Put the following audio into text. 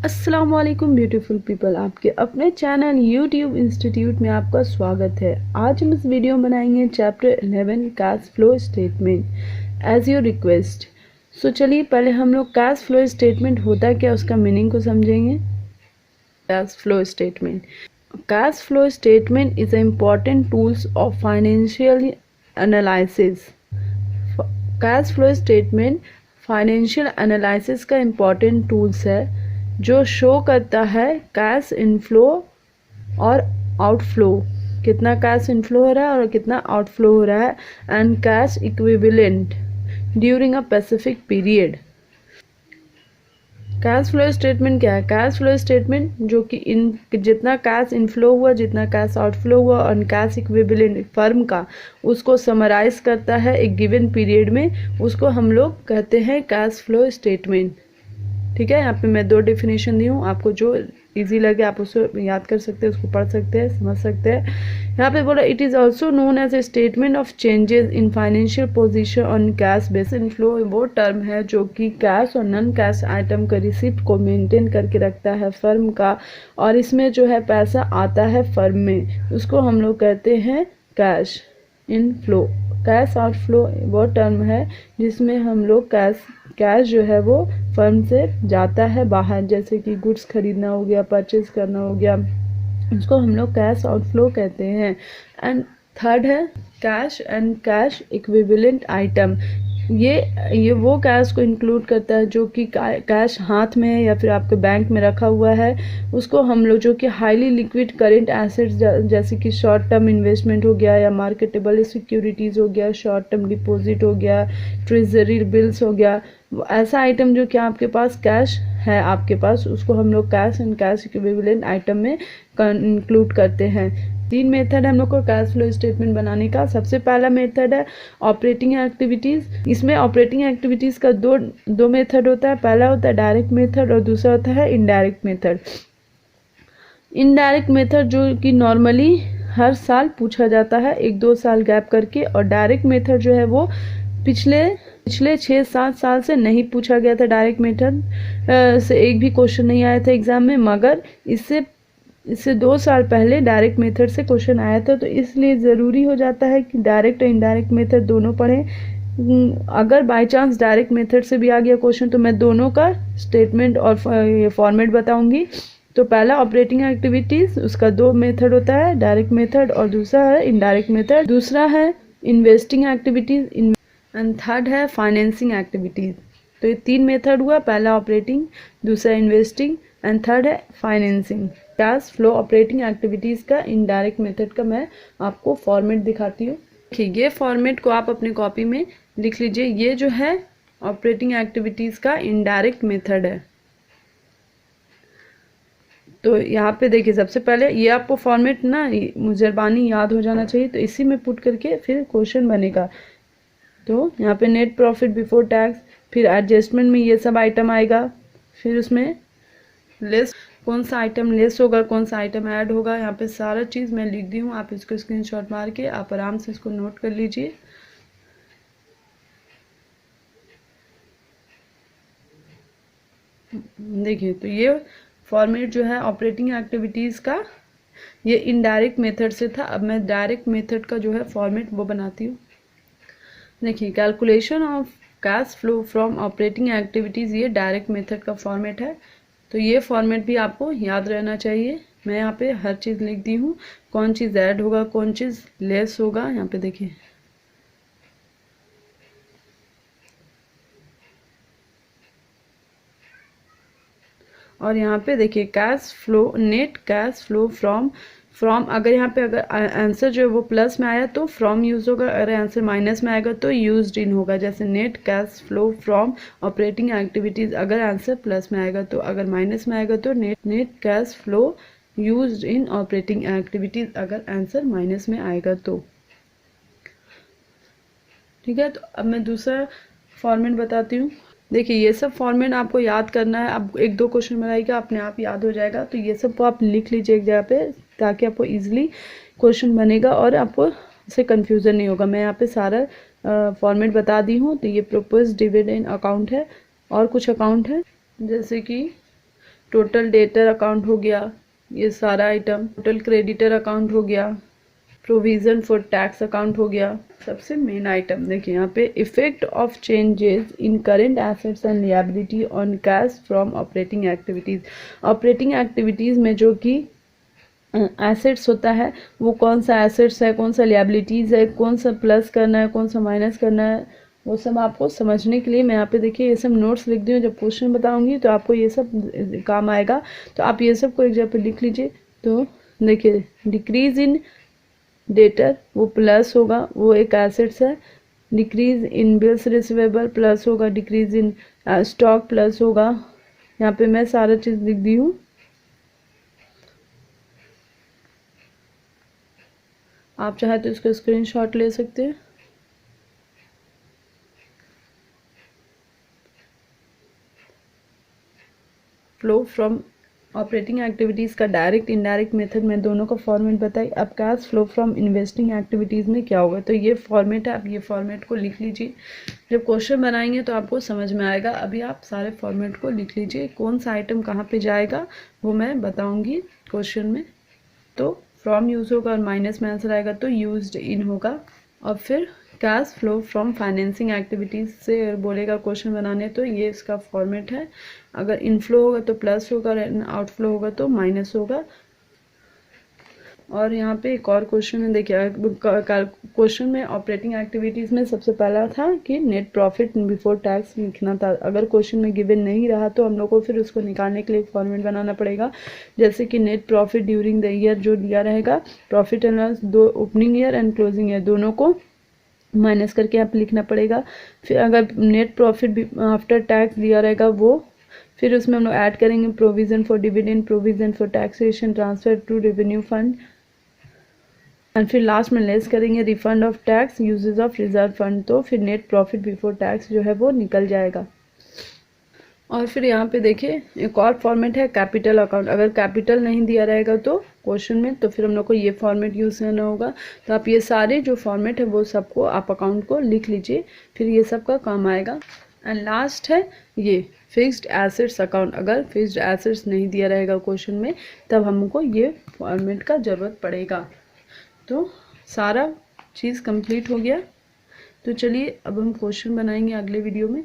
अस्सलाम वालेकुम beautiful people, आपके अपने चैनल यूट्यूब इंस्टीट्यूट में आपका स्वागत है। आज हम इस वीडियो में बनाएंगे chapter 11 cash flow statement as your request. So चलिए पहले हम लोग कैश फ्लो स्टेटमेंट होता क्या उसका मीनिंग को समझेंगे। Cash flow statement, cash flow statement is a important tools of financial analysis. Cash flow statement financial analysis का इम्पॉर्टेंट टूल्स है जो शो करता है कैश इनफ्लो और आउटफ्लो, कितना कैश इनफ्लो हो रहा है और कितना आउटफ्लो हो रहा है, and cash equivalent during a specific period. Cash flow statement क्या है? कैश फ्लो स्टेटमेंट जो कि जितना कैश इनफ्लो हुआ, जितना कैश आउटफ्लो हुआ और कैश इक्विवेलेंट फर्म का, उसको समराइज करता है एक गिवन पीरियड में, उसको हम लोग कहते हैं कैश फ्लो स्टेटमेंट। ठीक है, यहाँ पे मैं दो डेफिनेशन दी हूँ, आपको जो इजी लगे आप उसको याद कर सकते हैं, उसको पढ़ सकते हैं, समझ सकते हैं। यहाँ पे बोला it is also known as a statement of changes in financial position on cash base inflow. वो टर्म है जो कि कैश और नॉन कैश आइटम का रिसिप्ट को मेंटेन करके रखता है फर्म का, और इसमें जो है पैसा आता है फर्म में, उसको हम लोग कहते हैं कैश इनफ्लो। कैश आउटफ्लो वो टर्म है जिसमें हम लोग कैश जो है वो फर्म से जाता है बाहर, जैसे कि गुड्स खरीदना हो गया, परचेज करना हो गया, उसको हम लोग कैश आउटफ्लो कहते हैं। एंड थर्ड है cash and cash equivalent item. ये वो कैश को इंक्लूड करता है जो कि कैश हाथ में है या फिर आपके बैंक में रखा हुआ है, उसको हम लोग जो कि हाईली लिक्विड करेंट एसेट्स जैसे कि शॉर्ट टर्म इन्वेस्टमेंट हो गया या मार्केटेबल सिक्योरिटीज़ हो गया, शॉर्ट टर्म डिपॉजिट हो गया, ट्रेजरी बिल्स हो गया, ऐसा आइटम जो कि आपके पास कैश है आपके पास, उसको हम लोग cash and cash equivalent item में इंक्लूड करते हैं। तीन मेथड है हम लोग को कैश फ्लो स्टेटमेंट बनाने का। सबसे पहला मेथड है ऑपरेटिंग एक्टिविटीज़। इसमें ऑपरेटिंग एक्टिविटीज़ का दो मेथड होता है। पहला होता है डायरेक्ट मेथड और दूसरा होता है इनडायरेक्ट मेथड। इनडायरेक्ट मेथड जो कि नॉर्मली हर साल पूछा जाता है 1-2 साल गैप करके, और डायरेक्ट मेथड जो है वो पिछले 6-7 साल से नहीं पूछा गया था। डायरेक्ट मेथड से एक भी क्वेश्चन नहीं आया था एग्जाम में, मगर इससे 2 साल पहले डायरेक्ट मेथड से क्वेश्चन आया था, तो इसलिए ज़रूरी हो जाता है कि डायरेक्ट और इनडायरेक्ट मेथड दोनों पढ़ें। अगर बाय चांस डायरेक्ट मेथड से भी आ गया क्वेश्चन तो मैं दोनों का स्टेटमेंट और फॉर्मेट बताऊंगी। तो पहला ऑपरेटिंग एक्टिविटीज़, उसका 2 मेथड होता है, डायरेक्ट मेथड और दूसरा है इनडायरेक्ट मेथड। दूसरा है इन्वेस्टिंग एक्टिविटीज़ एंड थर्ड है फाइनेंसिंग एक्टिविटीज़। तो ये 3 मेथड हुआ, पहला ऑपरेटिंग, दूसरा इन्वेस्टिंग एंड थर्ड है financing. Cash flow operating activities का इनडायरेक्ट मेथड का मैं आपको फॉर्मेट दिखाती हूँ। देखिए ये फॉर्मेट को आप अपनी कॉपी में लिख लीजिए। ये जो है ऑपरेटिंग एक्टिविटीज़ का इनडायरेक्ट मेथड है। तो यहाँ पे देखिए सबसे पहले ये आपको फॉर्मेट ना मुजरबानी याद हो जाना चाहिए, तो इसी में पुट करके फिर क्वेश्चन बनेगा। तो यहाँ पे नेट प्रॉफिट बिफोर टैक्स, फिर एडजस्टमेंट में ये सब आइटम आएगा, फिर उसमें लेस कौन सा आइटम लेस होगा, कौन सा आइटम ऐड होगा, यहाँ पे सारा चीज़ मैं लिख दी हूँ। आप इसको स्क्रीनशॉट मार के आप आराम से इसको नोट कर लीजिए। देखिए तो ये फॉर्मेट जो है ऑपरेटिंग एक्टिविटीज़ का, ये इनडायरेक्ट मेथड से था। अब मैं डायरेक्ट मेथड का जो है फॉर्मेट वो बनाती हूँ। देखिए calculation of cash flow from operating activities, ये डायरेक्ट मेथड का फॉर्मेट है। तो ये फॉर्मेट भी आपको याद रहना चाहिए। मैं यहाँ पे हर चीज़ लिख दी हूँ, कौन चीज़ ऐड होगा, कौन चीज़ लेस होगा। यहाँ पे देखिए और यहाँ पे देखिए cash flow, net cash flow from अगर यहाँ पे अगर आंसर जो है वो प्लस में आया तो फ्रॉम यूज होगा, अगर आंसर माइनस में आएगा तो यूज्ड इन होगा। जैसे net cash flow from operating activities, अगर आंसर प्लस में आएगा तो, अगर माइनस में आएगा तो net cash flow used in operating activities, अगर आंसर माइनस में आएगा तो। ठीक है, तो अब मैं दूसरा फॉर्मेट बताती हूँ। देखिए ये सब फॉर्मेट आपको याद करना है। अब 1-2 क्वेश्चन बनाएगा, अपने आप याद हो जाएगा। तो ये सब आप लिख लीजिए एक जगह पे, ताकि आपको इजीली क्वेश्चन बनेगा और आपको इससे कंफ्यूजन नहीं होगा। मैं यहाँ पे सारा फॉर्मेट बता दी हूँ। तो ये प्रोपोज डिविडेंड अकाउंट है और कुछ अकाउंट है, जैसे कि टोटल डेटर अकाउंट हो गया, ये सारा आइटम। टोटल क्रेडिटर अकाउंट हो गया, प्रोविज़न फॉर टैक्स अकाउंट हो गया। सबसे मेन आइटम देखिए यहाँ पे, effect of changes in current assets and liability on cash from operating activities. Operating activities में जो कि एसेट्स होता है, वो कौन सा एसेट्स है, कौन सा लिएबिलिटीज़ है, कौन सा प्लस करना है, कौन सा माइनस करना है, वो सब आपको समझने के लिए मैं यहाँ पे देखिए ये सब नोट्स लिख दी हूँ। जब क्वेश्चन बताऊंगी तो आपको ये सब काम आएगा, तो आप ये सब को एक जगह पे लिख लीजिए। तो देखिए डिक्रीज इन डेटर वो प्लस होगा, वो एक एसेट्स है। Decrease in bills receivable plus होगा, डिक्रीज इन स्टॉक प्लस होगा। यहाँ पे मैं सारा चीज़ लिख दी हूँ, आप चाहे तो इसका स्क्रीनशॉट ले सकते हैं। फ्लो फ्रॉम ऑपरेटिंग एक्टिविटीज़ का डायरेक्ट इनडायरेक्ट मेथड में दोनों का फॉर्मेट बताई। अब cash flow from investing activities में क्या होगा, तो ये फॉर्मेट है, आप ये फॉर्मेट को लिख लीजिए। जब क्वेश्चन बनाएंगे तो आपको समझ में आएगा। अभी आप सारे फॉर्मेट को लिख लीजिए, कौन सा आइटम कहाँ पे जाएगा वो मैं बताऊँगी क्वेश्चन में। तो फ्रॉम यूज़ होगा और माइनस में आंसर आएगा तो यूज्ड इन होगा। और फिर cash flow from financing activities से बोलेगा क्वेश्चन बनाने, तो ये इसका फॉर्मेट है। अगर इनफ्लो होगा तो प्लस होगा और आउटफ्लो होगा तो माइनस होगा। और यहाँ पे एक और क्वेश्चन है, देखिए क्वेश्चन में ऑपरेटिंग एक्टिविटीज़ में सबसे पहला था कि नेट प्रॉफिट बिफोर टैक्स लिखना था। अगर क्वेश्चन में गिवन नहीं रहा तो हम लोग को फिर उसको निकालने के लिए फॉर्मेट बनाना पड़ेगा। जैसे कि net profit during the year जो दिया रहेगा, प्रॉफिट एंड लॉस दो opening year and closing year दोनों को माइनस करके यहाँ पे लिखना पड़ेगा। फिर अगर नेट प्रॉफिट आफ्टर टैक्स दिया रहेगा वो, फिर उसमें हम लोग ऐड करेंगे provision for dividend, provision for taxation, transfer to revenue fund, and फिर लास्ट में लेस करेंगे refund of tax, usages of reserve fund. तो फिर नेट प्रॉफिट बिफोर टैक्स जो है वो निकल जाएगा। और फिर यहाँ पे देखिए एक और फॉर्मेट है कैपिटल अकाउंट। अगर कैपिटल नहीं दिया रहेगा तो क्वेश्चन में, तो फिर हम लोग को ये फॉर्मेट यूज़ करना होगा। तो आप ये सारे जो फॉर्मेट है वो सबको आप अकाउंट को लिख लीजिए, फिर ये सब का काम आएगा। एंड लास्ट है ये फिक्स्ड एसेट्स अकाउंट। अगर फिक्स्ड एसेट्स नहीं दिया रहेगा क्वेश्चन में तब हमको ये फॉर्मेट का ज़रूरत पड़ेगा। तो सारा चीज़ कंप्लीट हो गया। तो चलिए अब हम क्वेश्चन बनाएंगे अगले वीडियो में।